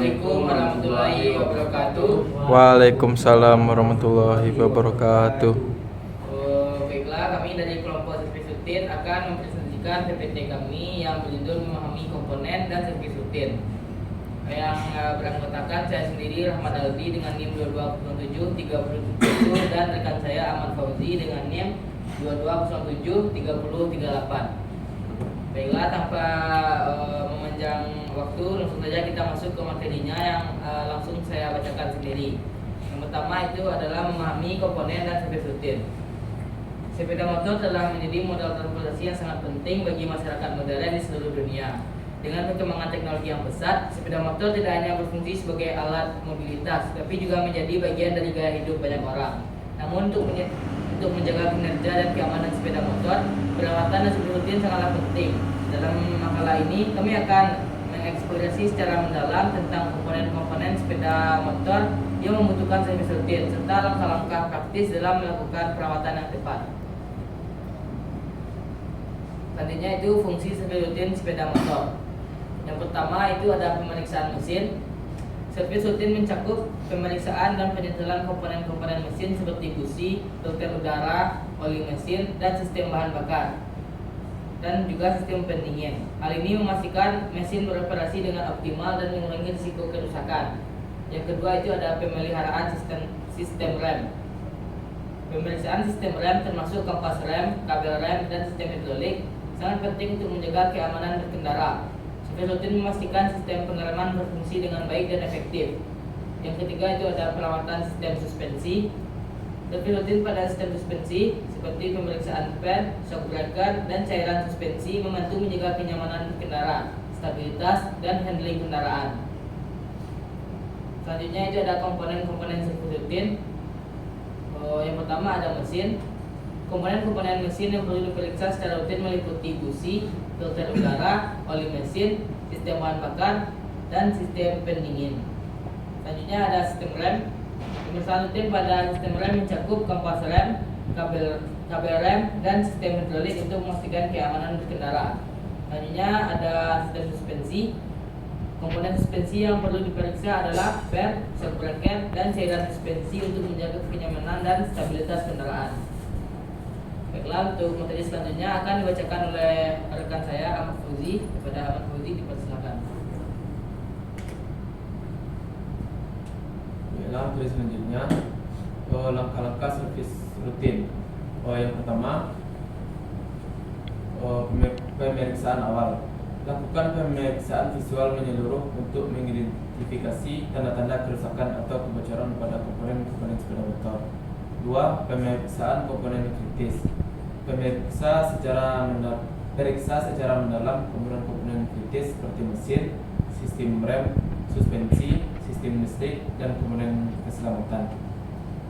Assalamualaikum warahmatullahi wabarakatuh. Waalaikumsalam warahmatullahi wabarakatuh. Baiklah, kami dari kelompok servis rutin akan mempresentasikan PPT kami yang berjudul memahami komponen dan servis rutin. Yang beranggotakan saya sendiri Rahmat Aldi dengan NIM 22073037 dan rekan saya Ahmad Fauzi dengan NIM 22073038. Baiklah, tanpa memanjang waktu, langsung saja kita masuk ke materinya yang langsung saya bacakan sendiri. Yang pertama itu adalah memahami komponen dan servis rutin. Sepeda motor telah menjadi modal transportasi yang sangat penting bagi masyarakat modern di seluruh dunia. Dengan perkembangan teknologi yang pesat, sepeda motor tidak hanya berfungsi sebagai alat mobilitas, tapi juga menjadi bagian dari gaya hidup banyak orang. Namun untuk menjaga kinerja dan keamanan sepeda motor, perawatan dan servis rutin sangatlah penting. Dalam makalah ini, kami akan mengeksplorasi secara mendalam tentang komponen-komponen sepeda motor yang membutuhkan servis rutin, serta langkah-langkah praktis dalam melakukan perawatan yang tepat. Selanjutnya itu fungsi servis rutin sepeda motor. Yang pertama itu ada pemeriksaan mesin. Servis rutin mencakup pemeriksaan dan penyetelan komponen-komponen mesin seperti busi, filter udara, oli mesin, dan sistem bahan bakar, dan juga sistem pendingin. Hal ini memastikan mesin beroperasi dengan optimal dan mengurangi risiko kerusakan. Yang kedua itu ada pemeliharaan sistem rem. Pemeriksaan sistem rem termasuk kampas rem, kabel rem, dan sistem hidrolik sangat penting untuk menjaga keamanan berkendara. Servis rutin memastikan sistem pengereman berfungsi dengan baik dan efektif. Yang ketiga itu ada perawatan sistem suspensi. Servis rutin pada sistem suspensi seperti pemeriksaan pen, shock breaker, dan cairan suspensi membantu menjaga kenyamanan berkendara, stabilitas, dan handling kendaraan. Selanjutnya itu ada komponen-komponen servis rutin. Yang pertama ada mesin. Komponen-komponen mesin yang perlu diperiksa secara rutin meliputi busi, filter udara, oli mesin, sistem bahan bakar, dan sistem pendingin. Selanjutnya ada sistem rem. Pemeriksaan rutin pada sistem rem mencakup kampas rem, kabel rem, dan sistem hidrolik untuk memastikan keamanan berkendara. Selanjutnya ada sistem suspensi. Komponen suspensi yang perlu diperiksa adalah per, shock breaker, dan cairan suspensi untuk menjaga kenyamanan dan stabilitas kendaraan. Baiklah, untuk materi selanjutnya akan dibacakan oleh rekan saya Ahmad Fauzi. Kepada Ahmad Fauzi dipersilakan. Baiklah, materi selanjutnya langkah-langkah servis rutin. Yang pertama, pemeriksaan awal. Lakukan pemeriksaan visual menyeluruh untuk mengidentifikasi tanda-tanda kerusakan atau kebocoran pada komponen-komponen sepeda motor. 2. Pemeriksaan komponen kritis. Periksa secara mendalam komponen-komponen kritis seperti mesin, sistem rem, suspensi, sistem listrik, dan komponen keselamatan.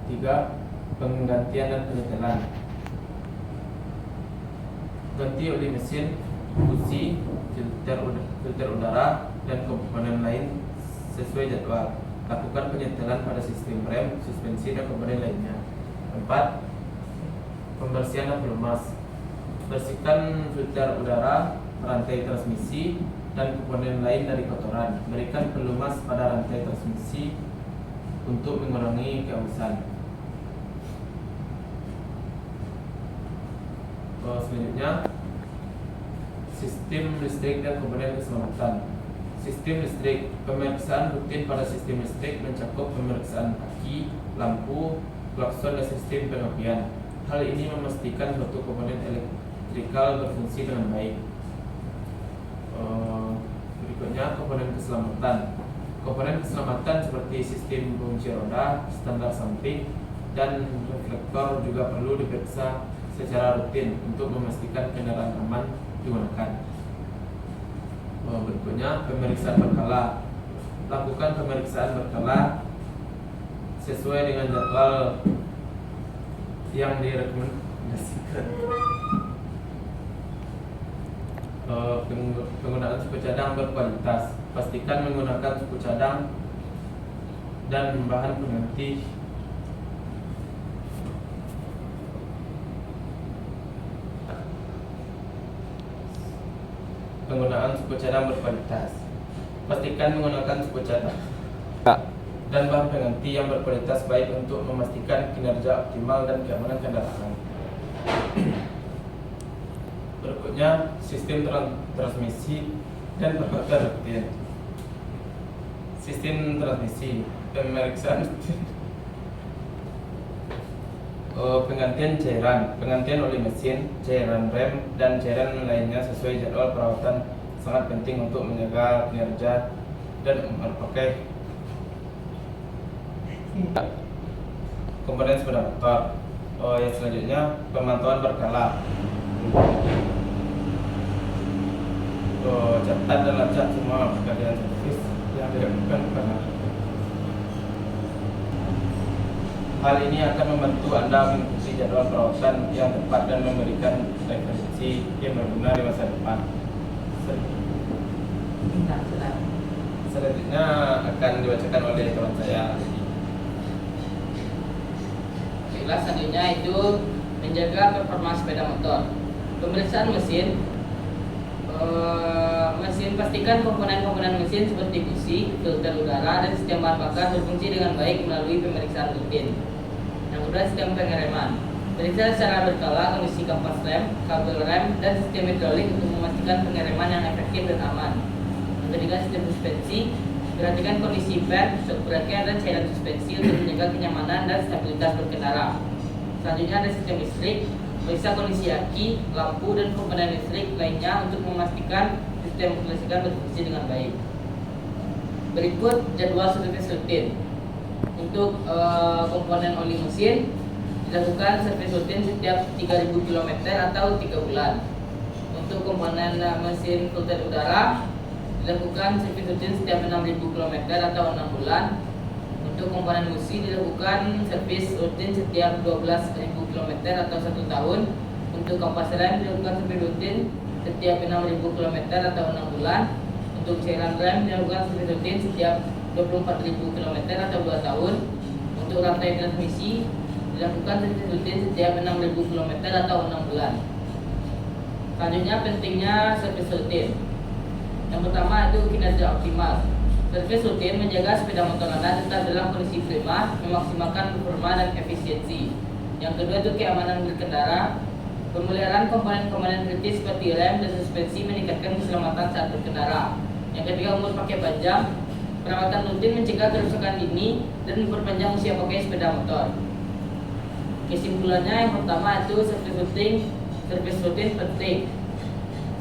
3. Penggantian dan penyetelan. Ganti oli mesin, busi, filter udara, dan komponen lain sesuai jadwal. Lakukan penyetelan pada sistem rem, suspensi, dan komponen lainnya. 4. Pembersihan dan pelumas. Bersihkan filter udara, rantai transmisi, dan komponen lain dari kotoran. Berikan pelumas pada rantai transmisi untuk mengurangi keausan. Selanjutnya, sistem listrik dan komponen keselamatan. Sistem listrik. Pemeriksaan rutin pada sistem listrik mencakup pemeriksaan aki, lampu, klakson, dan sistem pengapian. Hal ini memastikan suatu komponen elektrikal berfungsi dengan baik. Berikutnya, komponen keselamatan. Komponen keselamatan seperti sistem pengunci roda, standar samping, dan reflektor juga perlu diperiksa secara rutin untuk memastikan kendaraan aman digunakan. Berikutnya, pemeriksaan berkala. Lakukan pemeriksaan berkala sesuai dengan jadwal yang direkomendasikan. Penggunaan suku cadang berkualitas. Pastikan menggunakan suku cadang dan bahan pengganti. Penggunaan suku cadang berkualitas. Pastikan menggunakan suku cadang Ya. dan bahan pengganti yang berkualitas baik untuk memastikan kinerja optimal dan keamanan kendaraan. Berikutnya, sistem transmisi dan perbaikan rutin. Sistem transmisi, pemeriksaan penggantian cairan, penggantian oli mesin, cairan rem, dan cairan lainnya sesuai jadwal perawatan sangat penting untuk menjaga kinerja dan berpakai komponen sepeda motor. Yang selanjutnya, pemantauan berkala. Catat dan lacak semua pekerjaan servis yang dilakukan karena hal ini akan membantu Anda mengikuti jadwal perawatan yang tepat dan memberikan referensi yang berguna di masa depan. Selanjutnya akan dibacakan oleh teman saya. Baiklah, selanjutnya itu menjaga performa sepeda motor. Pemeriksaan mesin. Mesin, pastikan komponen-komponen mesin seperti busi, filter udara, dan sistem bahan bakar berfungsi dengan baik melalui pemeriksaan rutin. Yang kedua, sistem pengereman. Periksa secara berkala kondisi kampas rem, kabel rem, dan sistem hidrolik untuk memastikan pengereman yang efektif dan aman. Yang ketiga, sistem suspensi. Perhatikan kondisi ban, shock breaker, dan cairan suspensi untuk menjaga kenyamanan dan stabilitas berkendara. Selanjutnya ada sistem listrik. Periksa kondisi aki, lampu, dan komponen listrik lainnya untuk memastikan sistem kelistrikan berfungsi dengan baik. Berikut jadwal servis rutin. Untuk komponen oli mesin dilakukan servis rutin setiap 3000 km atau 3 bulan. Untuk komponen mesin filter udara dilakukan servis rutin setiap 6000 km atau 6 bulan. Untuk komponen busi dilakukan servis rutin setiap 12.000 km atau 1 tahun. Untuk kampas rem dilakukan servis rutin setiap 6.000 km atau 6 bulan. Untuk cairan rem dilakukan servis rutin setiap 24.000 km atau 2 tahun. Untuk rantai transmisi dilakukan servis rutin setiap 6.000 km atau 6 bulan. Selanjutnya, pentingnya servis rutin. Yang pertama itu kinerja optimal. Servis rutin menjaga sepeda motor Anda tetap dalam kondisi prima, memaksimalkan performa dan efisiensi. Yang kedua itu keamanan berkendara. Pemeliharaan komponen-komponen kritis seperti rem dan suspensi meningkatkan keselamatan saat berkendara. Yang ketiga, umur pakai panjang. Perawatan rutin mencegah kerusakan dini dan memperpanjang usia pakai sepeda motor. Kesimpulannya, yang pertama itu servis rutin penting.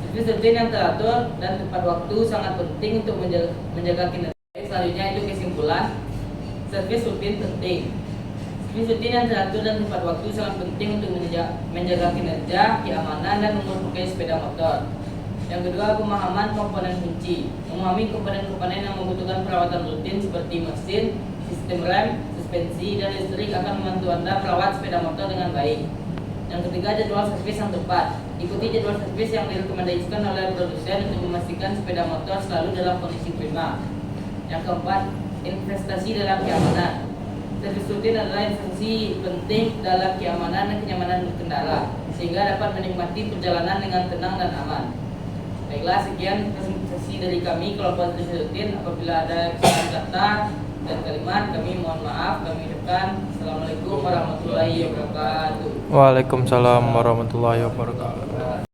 Servis rutin yang teratur dan tepat waktu sangat penting untuk menjaga kinerja. Selanjutnya itu kesimpulan, servis rutin penting. Servis rutin yang teratur dan tepat waktu sangat penting untuk menjaga kinerja, keamanan, dan umur pakai sepeda motor. Yang kedua, pemahaman komponen kunci. Memahami komponen-komponen yang membutuhkan perawatan rutin seperti mesin, sistem rem, suspensi, dan listrik akan membantu Anda merawat sepeda motor dengan baik. Yang ketiga, jadwal servis yang tepat. Ikuti jadwal servis yang direkomendasikan oleh produsen untuk memastikan sepeda motor selalu dalam kondisi prima. Yang keempat, investasi dalam keamanan. Servis rutin adalah investasi penting dalam keamanan dan kenyamanan berkendara, sehingga dapat menikmati perjalanan dengan tenang dan aman. Baiklah, sekian presentasi dari kami kelompok servis rutin. Apabila ada kesalahan kata dan kalimat, kami mohon maaf. Kami ucapkan Assalamualaikum warahmatullahi wabarakatuh. Waalaikumsalam warahmatullahi wabarakatuh.